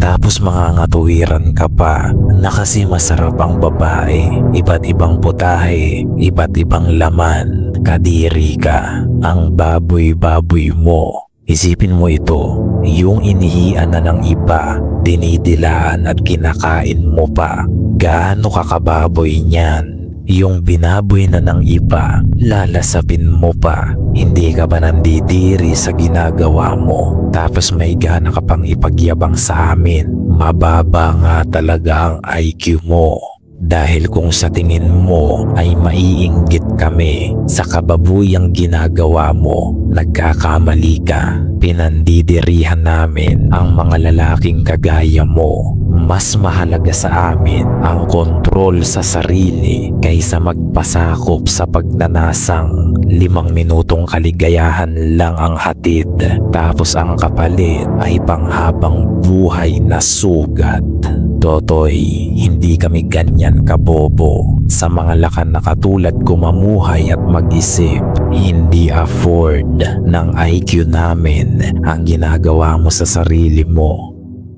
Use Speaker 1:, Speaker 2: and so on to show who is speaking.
Speaker 1: Tapos mangangatuwiran ka pa na kasi masarap ang babae. Iba't ibang putahe, iba't ibang laman. Kadiri ka, ang baboy-baboy mo. Isipin mo ito, yung inihian na ng iba, dinidilaan at kinakain mo pa. Gaano kakababoy niyan? Yung binaboy na ng iba, lalasapin mo pa. Hindi ka ba nandidiri sa ginagawa mo? Tapos may gana ka pang ipagyabang sa amin. Mababa nga talaga ang IQ mo. Dahil kung sa tingin mo ay maiinggit kami sa kababuyang ginagawa mo, nagkakamali ka. Pinandidirihan namin ang mga lalaking kagaya mo. Mas mahalaga sa amin ang kontrol sa sarili kaysa magpasakop sa pagnanasang 5 minutong kaligayahan lang ang hatid. Tapos ang kapalit ay panghabang buhay na sugat. Totoy, hindi kami ganyan kabobo. Sa mga lakan na katulad ko mamuhay at mag-isip, hindi afford ng IQ namin ang ginagawa mo sa sarili mo.